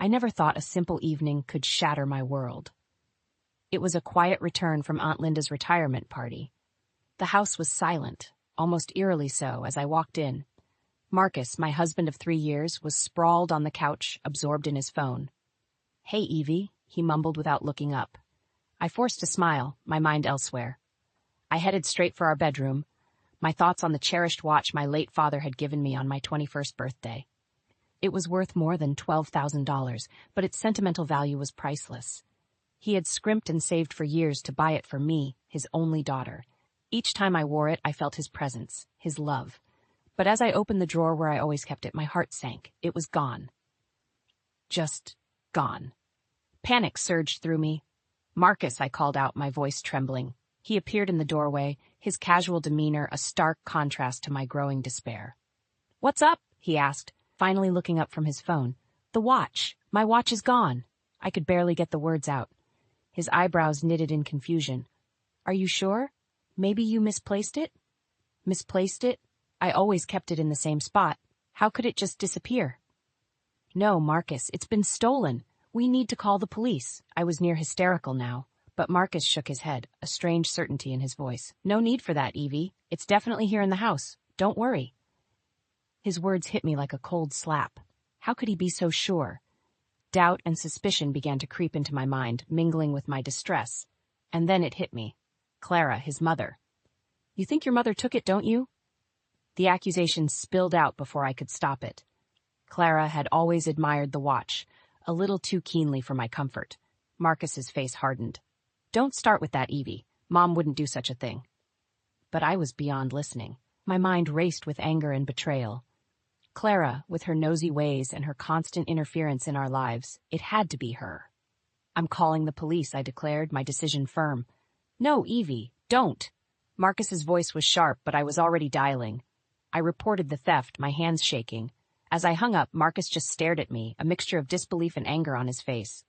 I never thought a simple evening could shatter my world. It was a quiet return from Aunt Linda's retirement party. The house was silent, almost eerily so, as I walked in. Marcus, my husband of 3 years, was sprawled on the couch, absorbed in his phone. "Hey, Evie," he mumbled without looking up. I forced a smile, my mind elsewhere. I headed straight for our bedroom, my thoughts on the cherished watch my late father had given me on my 21st birthday. It was worth more than $12,000, but its sentimental value was priceless. He had scrimped and saved for years to buy it for me, his only daughter. Each time I wore it, I felt his presence, his love. But as I opened the drawer where I always kept it, my heart sank. It was gone. Just gone. Panic surged through me. "Marcus," I called out, my voice trembling. He appeared in the doorway, his casual demeanor a stark contrast to my growing despair. "What's up?" he asked, finally looking up from his phone. "The watch. My watch is gone." I could barely get the words out. His eyebrows knitted in confusion. "Are you sure? Maybe you misplaced it?" "Misplaced it? I always kept it in the same spot. How could it just disappear?" "No, Marcus, it's been stolen. We need to call the police." I was near hysterical now, but Marcus shook his head, a strange certainty in his voice. "No need for that, Evie. It's definitely here in the house. Don't worry." His words hit me like a cold slap. How could he be so sure? Doubt and suspicion began to creep into my mind, mingling with my distress. And then it hit me. Clara, his mother. "You think your mother took it, don't you?" The accusation spilled out before I could stop it. Clara had always admired the watch, a little too keenly for my comfort. Marcus's face hardened. "Don't start with that, Evie. Mom wouldn't do such a thing." But I was beyond listening. My mind raced with anger and betrayal. Clara, with her nosy ways and her constant interference in our lives, it had to be her. "I'm calling the police," I declared, my decision firm. "No, Evie, don't." Marcus's voice was sharp, but I was already dialing. I reported the theft, my hands shaking. As I hung up, Marcus just stared at me, a mixture of disbelief and anger on his face.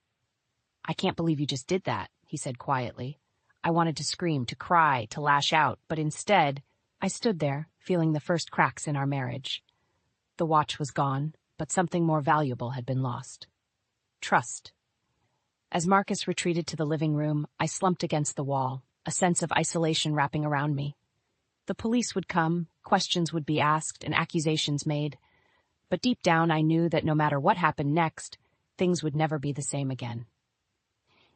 "I can't believe you just did that," he said quietly. I wanted to scream, to cry, to lash out, but instead, I stood there, feeling the first cracks in our marriage. The watch was gone, but something more valuable had been lost. Trust. As Marcus retreated to the living room, I slumped against the wall, a sense of isolation wrapping around me. The police would come, questions would be asked, and accusations made. But deep down I knew that no matter what happened next, things would never be the same again.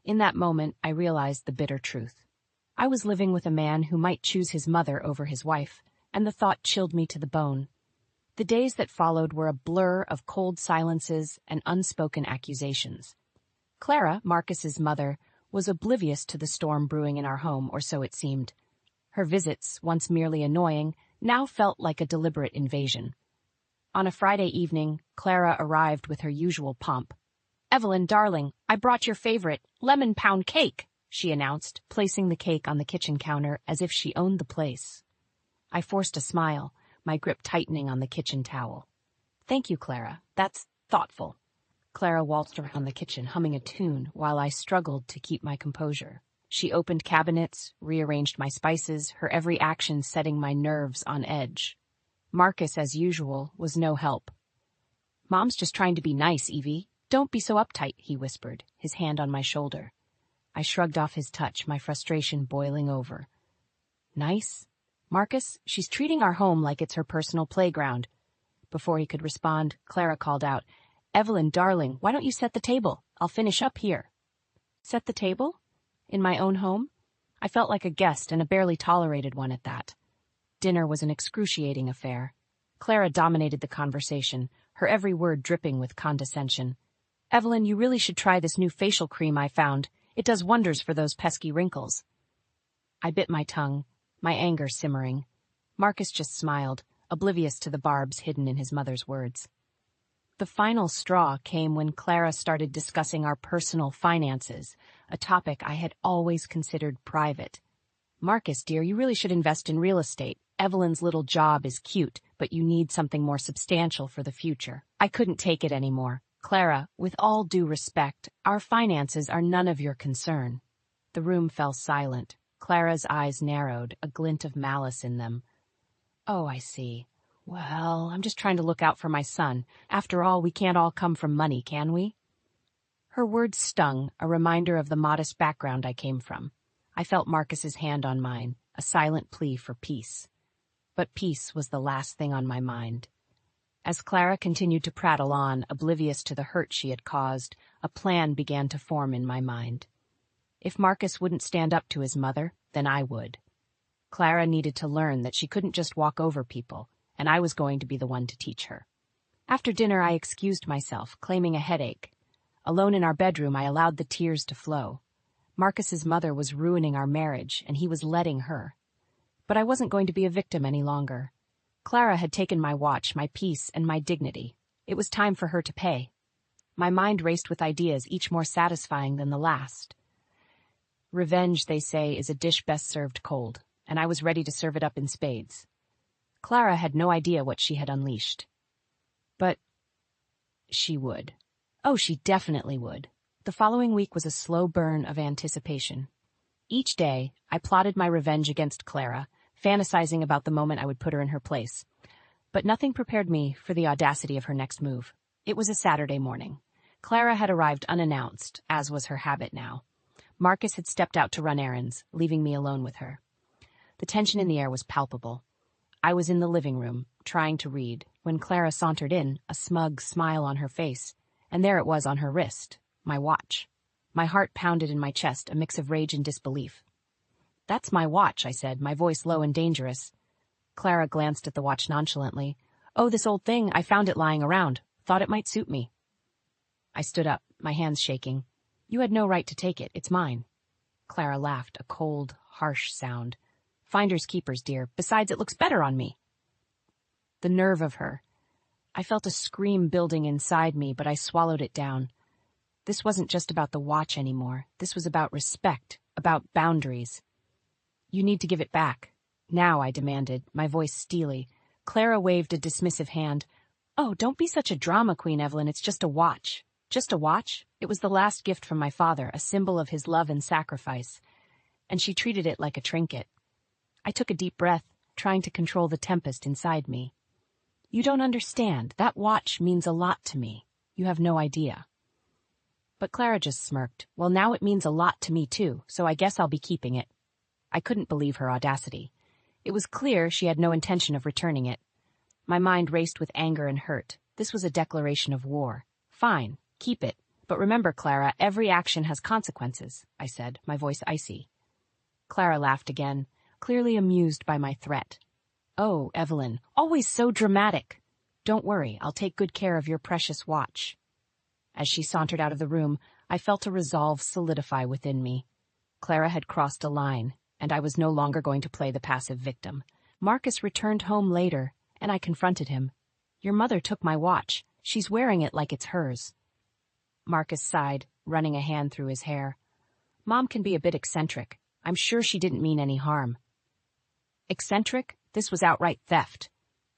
In that moment, I realized the bitter truth. I was living with a man who might choose his mother over his wife, and the thought chilled me to the bone. The days that followed were a blur of cold silences and unspoken accusations. Clara, Marcus's mother, was oblivious to the storm brewing in our home, or so it seemed. Her visits, once merely annoying, now felt like a deliberate invasion. On a Friday evening, Clara arrived with her usual pomp. "Evelyn, darling, I brought your favorite, lemon pound cake," she announced, placing the cake on the kitchen counter as if she owned the place. I forced a smile, my grip tightening on the kitchen towel. "Thank you, Clara. That's thoughtful." Clara waltzed around the kitchen, humming a tune, while I struggled to keep my composure. She opened cabinets, rearranged my spices, her every action setting my nerves on edge. Marcus, as usual, was no help. "Mom's just trying to be nice, Evie. Don't be so uptight," he whispered, his hand on my shoulder. I shrugged off his touch, my frustration boiling over. "Nice? Marcus, she's treating our home like it's her personal playground." Before he could respond, Clara called out, "Evelyn, darling, why don't you set the table? I'll finish up here." Set the table? In my own home? I felt like a guest, and a barely tolerated one at that. Dinner was an excruciating affair. Clara dominated the conversation, her every word dripping with condescension. "Evelyn, you really should try this new facial cream I found. It does wonders for those pesky wrinkles." I bit my tongue, my anger simmering. Marcus just smiled, oblivious to the barbs hidden in his mother's words. The final straw came when Clara started discussing our personal finances, a topic I had always considered private. "Marcus, dear, you really should invest in real estate. Evelyn's little job is cute, but you need something more substantial for the future." I couldn't take it anymore. "Clara, with all due respect, our finances are none of your concern." The room fell silent. Clara's eyes narrowed, a glint of malice in them. "Oh, I see. Well, I'm just trying to look out for my son. After all, we can't all come from money, can we?" Her words stung, a reminder of the modest background I came from. I felt Marcus's hand on mine, a silent plea for peace. But peace was the last thing on my mind. As Clara continued to prattle on, oblivious to the hurt she had caused, a plan began to form in my mind. If Marcus wouldn't stand up to his mother, then I would. Clara needed to learn that she couldn't just walk over people, and I was going to be the one to teach her. After dinner, I excused myself, claiming a headache. Alone in our bedroom, I allowed the tears to flow. Marcus's mother was ruining our marriage, and he was letting her. But I wasn't going to be a victim any longer. Clara had taken my watch, my peace, and my dignity. It was time for her to pay. My mind raced with ideas, each more satisfying than the last. Revenge, they say, is a dish best served cold, and I was ready to serve it up in spades. Clara had no idea what she had unleashed. But she would. Oh, she definitely would. The following week was a slow burn of anticipation. Each day, I plotted my revenge against Clara, fantasizing about the moment I would put her in her place. But nothing prepared me for the audacity of her next move. It was a Saturday morning. Clara had arrived unannounced, as was her habit now. Marcus had stepped out to run errands, leaving me alone with her. The tension in the air was palpable. I was in the living room, trying to read, when Clara sauntered in, a smug smile on her face, and there it was on her wrist, my watch. My heart pounded in my chest, a mix of rage and disbelief. "That's my watch," I said, my voice low and dangerous. Clara glanced at the watch nonchalantly. "Oh, this old thing, I found it lying around. Thought it might suit me." I stood up, my hands shaking. "You had no right to take it. It's mine." Clara laughed, a cold, harsh sound. "Finders keepers, dear. Besides, it looks better on me." The nerve of her. I felt a scream building inside me, but I swallowed it down. This wasn't just about the watch anymore. This was about respect, about boundaries. "You need to give it back. Now," I demanded, my voice steely. Clara waved a dismissive hand. "Oh, don't be such a drama queen, Evelyn. It's just a watch." Just a watch? It was the last gift from my father, a symbol of his love and sacrifice. And she treated it like a trinket. I took a deep breath, trying to control the tempest inside me. "You don't understand. That watch means a lot to me. You have no idea." But Clara just smirked. "Well, now it means a lot to me, too, so I guess I'll be keeping it." I couldn't believe her audacity. It was clear she had no intention of returning it. My mind raced with anger and hurt. This was a declaration of war. "Fine, keep it. But remember, Clara, every action has consequences," I said, my voice icy. Clara laughed again, clearly amused by my threat. "Oh, Evelyn, always so dramatic. Don't worry, I'll take good care of your precious watch." As she sauntered out of the room, I felt a resolve solidify within me. Clara had crossed a line, and I was no longer going to play the passive victim. Marcus returned home later, and I confronted him. "Your mother took my watch. She's wearing it like it's hers." Marcus sighed, running a hand through his hair. "Mom can be a bit eccentric. I'm sure she didn't mean any harm." Eccentric? This was outright theft.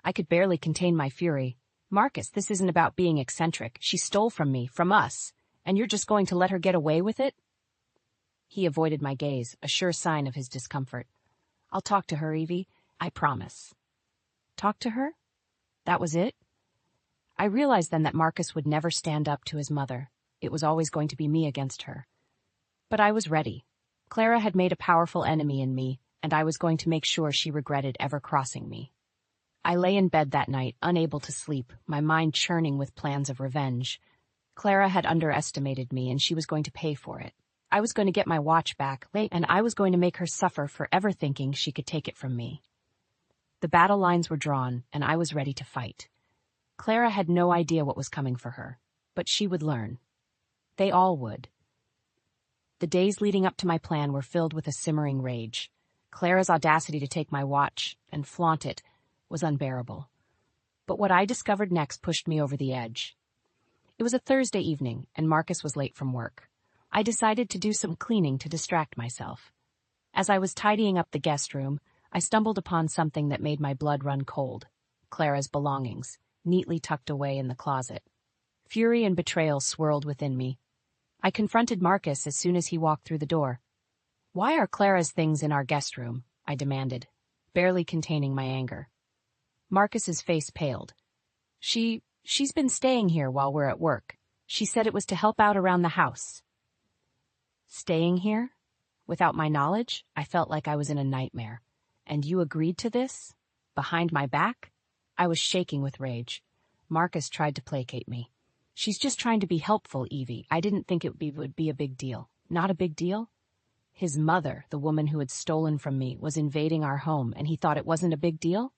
I could barely contain my fury. "Marcus, this isn't about being eccentric. She stole from me, from us, and you're just going to let her get away with it?" He avoided my gaze, a sure sign of his discomfort. "I'll talk to her, Evie. I promise." Talk to her? That was it? I realized then that Marcus would never stand up to his mother. It was always going to be me against her. But I was ready. Clara had made a powerful enemy in me, and I was going to make sure she regretted ever crossing me. I lay in bed that night, unable to sleep, my mind churning with plans of revenge. Clara had underestimated me, and she was going to pay for it. I was going to get my watch back, and I was going to make her suffer for ever thinking she could take it from me. The battle lines were drawn, and I was ready to fight. Clara had no idea what was coming for her, but she would learn. They all would. The days leading up to my plan were filled with a simmering rage. Clara's audacity to take my watch and flaunt it was unbearable. But what I discovered next pushed me over the edge. It was a Thursday evening, and Marcus was late from work. I decided to do some cleaning to distract myself. As I was tidying up the guest room, I stumbled upon something that made my blood run cold. Clara's belongings, neatly tucked away in the closet. Fury and betrayal swirled within me. I confronted Marcus as soon as he walked through the door. "Why are Clara's things in our guest room?" I demanded, barely containing my anger. Marcus's face paled. She's been staying here while we're at work. She said it was to help out around the house. Staying here? Without my knowledge? I felt like I was in a nightmare. And you agreed to this? Behind my back? I was shaking with rage. Marcus tried to placate me. She's just trying to be helpful, Evie. I didn't think it would be a big deal. Not a big deal? His mother, the woman who had stolen from me, was invading our home, and he thought it wasn't a big deal?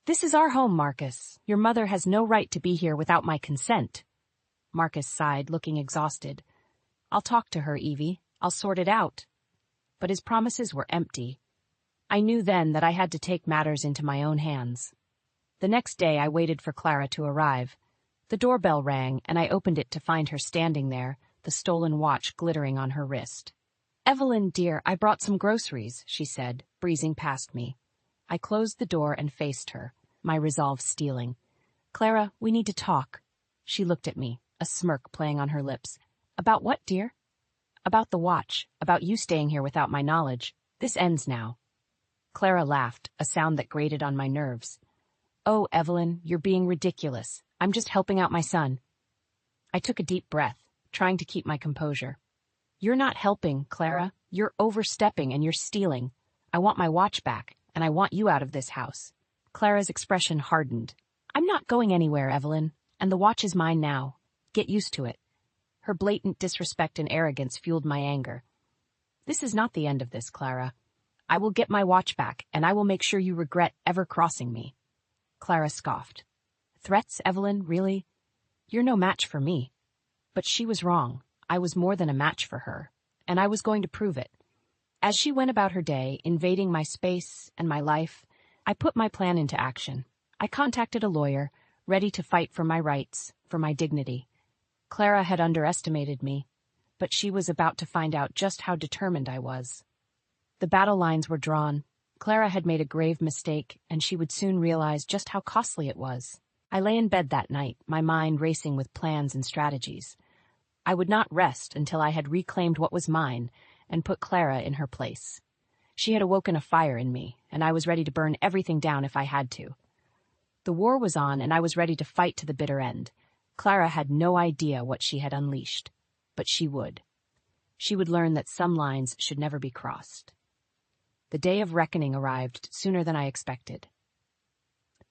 This is our home, Marcus. Your mother has no right to be here without my consent. Marcus sighed, looking exhausted. I'll talk to her, Evie. I'll sort it out. But his promises were empty. I knew then that I had to take matters into my own hands. The next day I waited for Clara to arrive. The doorbell rang, and I opened it to find her standing there, the stolen watch glittering on her wrist. Evelyn, dear, I brought some groceries, she said, breezing past me. I closed the door and faced her, my resolve steeling. Clara, we need to talk. She looked at me, a smirk playing on her lips. About what, dear? About the watch, about you staying here without my knowledge. This ends now. Clara laughed, a sound that grated on my nerves. Oh, Evelyn, you're being ridiculous. I'm just helping out my son. I took a deep breath, trying to keep my composure. You're not helping, Clara. You're overstepping and you're stealing. I want my watch back, and I want you out of this house. Clara's expression hardened. I'm not going anywhere, Evelyn, and the watch is mine now. Get used to it. Her blatant disrespect and arrogance fueled my anger. This is not the end of this, Clara. I will get my watch back, and I will make sure you regret ever crossing me. Clara scoffed. Threats, Evelyn, really? You're no match for me. But she was wrong. I was more than a match for her, and I was going to prove it. As she went about her day, invading my space and my life, I put my plan into action. I contacted a lawyer, ready to fight for my rights, for my dignity. Clara had underestimated me, but she was about to find out just how determined I was. The battle lines were drawn. Clara had made a grave mistake, and she would soon realize just how costly it was. I lay in bed that night, my mind racing with plans and strategies. I would not rest until I had reclaimed what was mine and put Clara in her place. She had awoken a fire in me, and I was ready to burn everything down if I had to. The war was on, and I was ready to fight to the bitter end. Clara had no idea what she had unleashed, but she would. She would learn that some lines should never be crossed. The day of reckoning arrived sooner than I expected.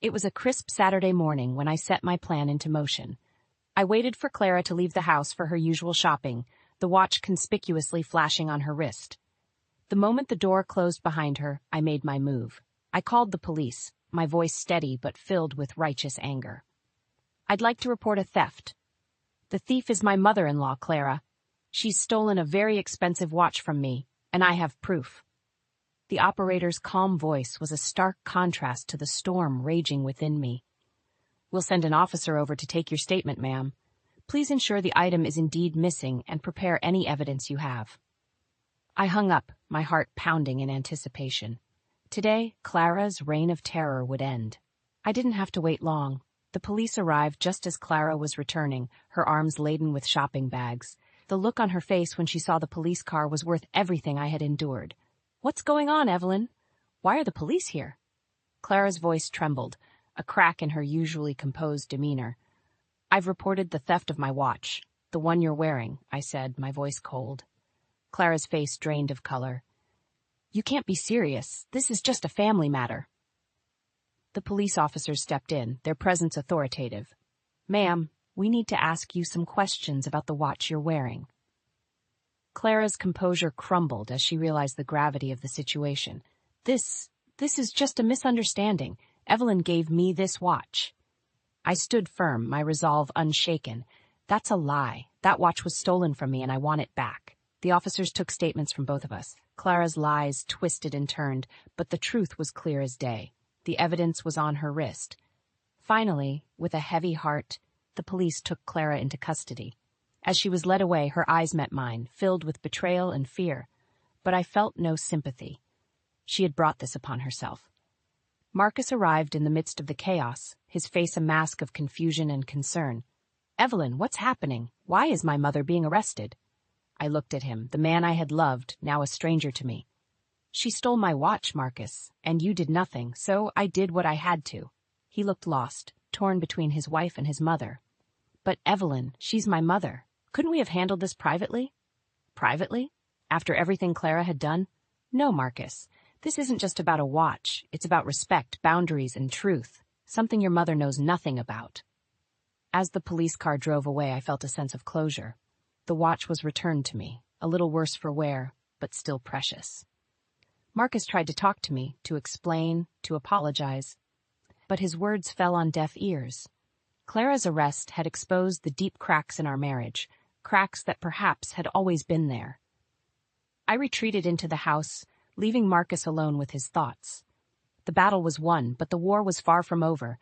It was a crisp Saturday morning when I set my plan into motion. I waited for Clara to leave the house for her usual shopping, the watch conspicuously flashing on her wrist. The moment the door closed behind her, I made my move. I called the police, my voice steady but filled with righteous anger. I'd like to report a theft. The thief is my mother-in-law, Clara. She's stolen a very expensive watch from me, and I have proof. The operator's calm voice was a stark contrast to the storm raging within me. We'll send an officer over to take your statement, ma'am. Please ensure the item is indeed missing and prepare any evidence you have. I hung up, my heart pounding in anticipation. Today, Clara's reign of terror would end. I didn't have to wait long. The police arrived just as Clara was returning, her arms laden with shopping bags. The look on her face when she saw the police car was worth everything I had endured. What's going on, Evelyn? Why are the police here? Clara's voice trembled, a crack in her usually composed demeanor. I've reported the theft of my watch, the one you're wearing, I said, my voice cold. Clara's face drained of color. You can't be serious. This is just a family matter. The police officers stepped in, their presence authoritative. Ma'am, we need to ask you some questions about the watch you're wearing. Clara's composure crumbled as she realized the gravity of the situation. This is just a misunderstanding. Evelyn gave me this watch. I stood firm, my resolve unshaken. That's a lie. That watch was stolen from me and I want it back. The officers took statements from both of us. Clara's lies twisted and turned, but the truth was clear as day. The evidence was on her wrist. Finally, with a heavy heart, the police took Clara into custody. As she was led away, her eyes met mine, filled with betrayal and fear. But I felt no sympathy. She had brought this upon herself. Marcus arrived in the midst of the chaos, his face a mask of confusion and concern. Evelyn, what's happening? Why is my mother being arrested? I looked at him, the man I had loved, now a stranger to me. She stole my watch, Marcus, and you did nothing, so I did what I had to. He looked lost, torn between his wife and his mother. But Evelyn, she's my mother. Couldn't we have handled this privately? Privately? After everything Clara had done? No, Marcus. This isn't just about a watch. It's about respect, boundaries, and truth. Something your mother knows nothing about. As the police car drove away, I felt a sense of closure. The watch was returned to me, a little worse for wear, but still precious. Marcus tried to talk to me, to explain, to apologize. But his words fell on deaf ears. Clara's arrest had exposed the deep cracks in our marriage, cracks that perhaps had always been there. I retreated into the house, leaving Marcus alone with his thoughts. The battle was won, but the war was far from over.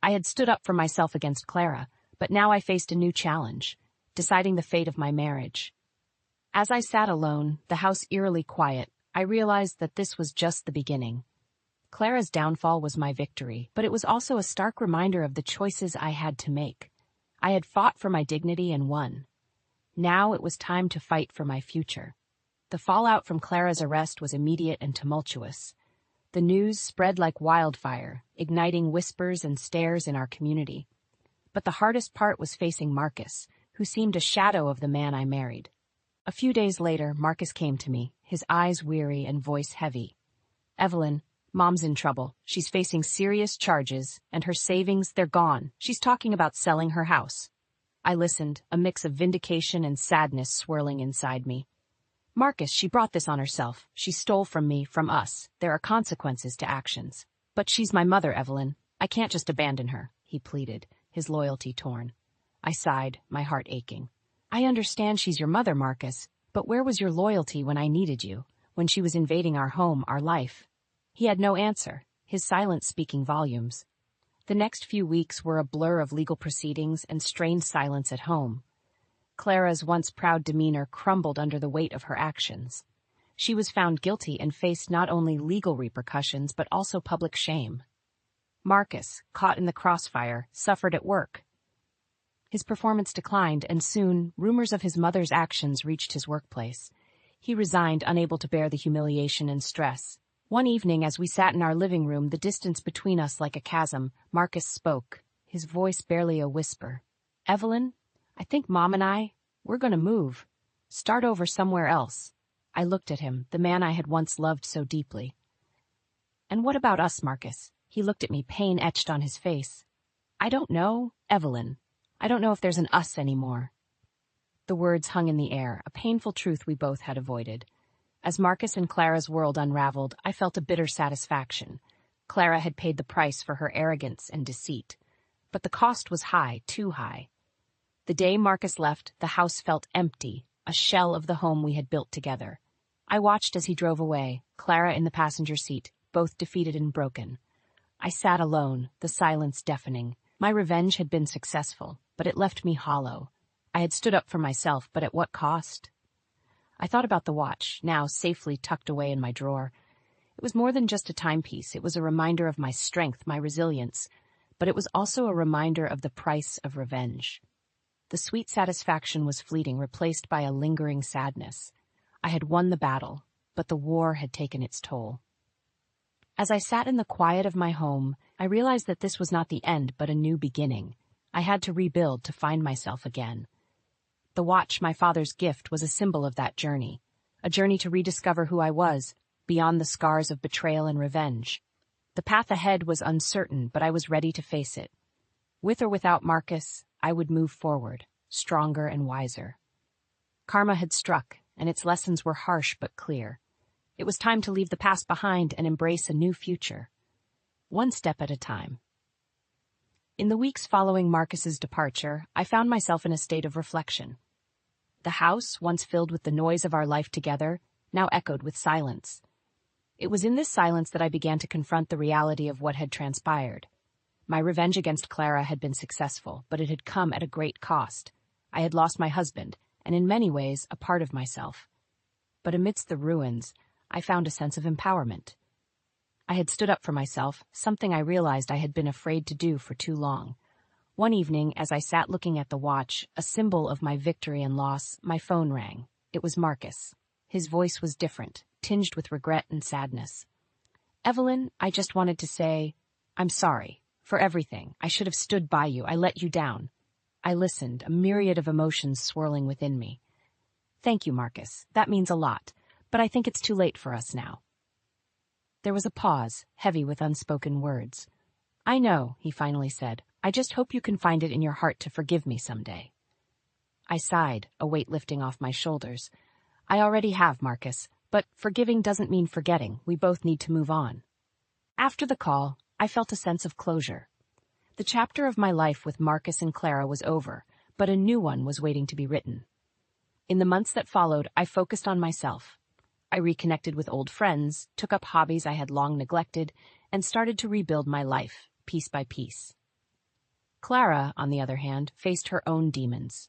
I had stood up for myself against Clara, but now I faced a new challenge, deciding the fate of my marriage. As I sat alone, the house eerily quiet, I realized that this was just the beginning. Clara's downfall was my victory, but it was also a stark reminder of the choices I had to make. I had fought for my dignity and won. Now it was time to fight for my future. The fallout from Clara's arrest was immediate and tumultuous. The news spread like wildfire, igniting whispers and stares in our community. But the hardest part was facing Marcus, who seemed a shadow of the man I married. A few days later, Marcus came to me, his eyes weary and voice heavy. "Evelyn, Mom's in trouble. She's facing serious charges, and her savings, they're gone. She's talking about selling her house." I listened, a mix of vindication and sadness swirling inside me. "Marcus, she brought this on herself. She stole from me, from us. There are consequences to actions. But she's my mother, Evelyn. I can't just abandon her," he pleaded, his loyalty torn. I sighed, my heart aching. "I understand she's your mother, Marcus, but where was your loyalty when I needed you, when she was invading our home, our life?" He had no answer, his silence speaking volumes. The next few weeks were a blur of legal proceedings and strained silence at home. Clara's once proud demeanor crumbled under the weight of her actions. She was found guilty and faced not only legal repercussions but also public shame. Marcus, caught in the crossfire, suffered at work. His performance declined, and soon rumors of his mother's actions reached his workplace. He resigned, unable to bear the humiliation and stress. One evening, as we sat in our living room, the distance between us like a chasm, Marcus spoke, his voice barely a whisper. "Evelyn, I think Mom and we're going to move. Start over somewhere else." I looked at him, the man I had once loved so deeply. "And what about us, Marcus?" He looked at me, pain etched on his face. "I don't know, Evelyn. I don't know if there's an us anymore." The words hung in the air, a painful truth we both had avoided. As Marcus and Clara's world unraveled, I felt a bitter satisfaction. Clara had paid the price for her arrogance and deceit. But the cost was high, too high. The day Marcus left, the house felt empty, a shell of the home we had built together. I watched as he drove away, Clara in the passenger seat, both defeated and broken. I sat alone, the silence deafening. My revenge had been successful, but it left me hollow. I had stood up for myself, but at what cost? I thought about the watch, now safely tucked away in my drawer. It was more than just a timepiece. It was a reminder of my strength, my resilience, but it was also a reminder of the price of revenge. The sweet satisfaction was fleeting, replaced by a lingering sadness. I had won the battle, but the war had taken its toll. As I sat in the quiet of my home, I realized that this was not the end, but a new beginning. I had to rebuild, to find myself again. The watch, my father's gift, was a symbol of that journey, a journey to rediscover who I was, beyond the scars of betrayal and revenge. The path ahead was uncertain, but I was ready to face it. With or without Marcus, I would move forward, stronger and wiser. Karma had struck, and its lessons were harsh but clear. It was time to leave the past behind and embrace a new future. One step at a time. In the weeks following Marcus's departure, I found myself in a state of reflection. The house, once filled with the noise of our life together, now echoed with silence. It was in this silence that I began to confront the reality of what had transpired. My revenge against Clara had been successful, but it had come at a great cost. I had lost my husband, and in many ways, a part of myself. But amidst the ruins, I found a sense of empowerment. I had stood up for myself, something I realized I had been afraid to do for too long. One evening, as I sat looking at the watch, a symbol of my victory and loss, my phone rang. It was Marcus. His voice was different, tinged with regret and sadness. "Evelyn, I just wanted to say, I'm sorry. For everything. I should have stood by you. I let you down." I listened, a myriad of emotions swirling within me. Thank you, Marcus. That means a lot, but I think it's too late for us now. There was a pause, heavy with unspoken words. I know, he finally said. I just hope you can find it in your heart to forgive me someday. I sighed, a weight lifting off my shoulders. I already have, Marcus, but forgiving doesn't mean forgetting. We both need to move on. After the call, I felt a sense of closure. The chapter of my life with Marcus and Clara was over, but a new one was waiting to be written. In the months that followed, I focused on myself. I reconnected with old friends, took up hobbies I had long neglected, and started to rebuild my life, piece by piece. Clara, on the other hand, faced her own demons.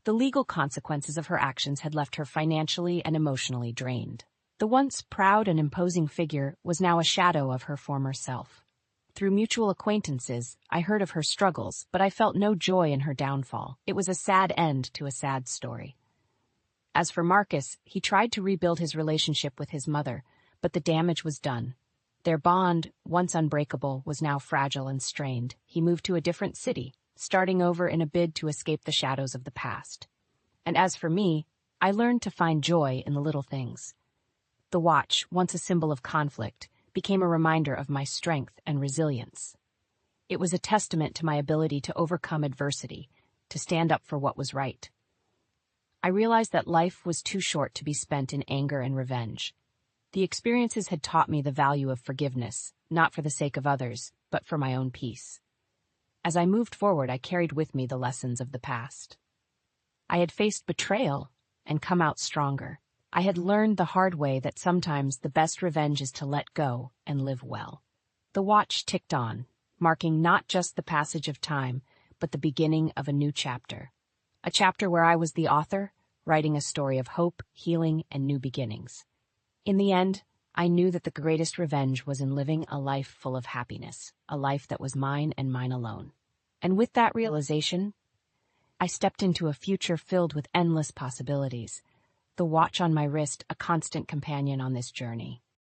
The legal consequences of her actions had left her financially and emotionally drained. The once proud and imposing figure was now a shadow of her former self. Through mutual acquaintances, I heard of her struggles, but I felt no joy in her downfall. It was a sad end to a sad story. As for Marcus, he tried to rebuild his relationship with his mother, but the damage was done. Their bond, once unbreakable, was now fragile and strained. He moved to a different city, starting over in a bid to escape the shadows of the past. And as for me, I learned to find joy in the little things. The watch, once a symbol of conflict, became a reminder of my strength and resilience. It was a testament to my ability to overcome adversity, to stand up for what was right. I realized that life was too short to be spent in anger and revenge. The experiences had taught me the value of forgiveness, not for the sake of others, but for my own peace. As I moved forward, I carried with me the lessons of the past. I had faced betrayal and come out stronger. I had learned the hard way that sometimes the best revenge is to let go and live well. The watch ticked on, marking not just the passage of time, but the beginning of a new chapter. A chapter where I was the author, writing a story of hope, healing, and new beginnings. In the end, I knew that the greatest revenge was in living a life full of happiness, a life that was mine and mine alone. And with that realization, I stepped into a future filled with endless possibilities, the watch on my wrist a constant companion on this journey.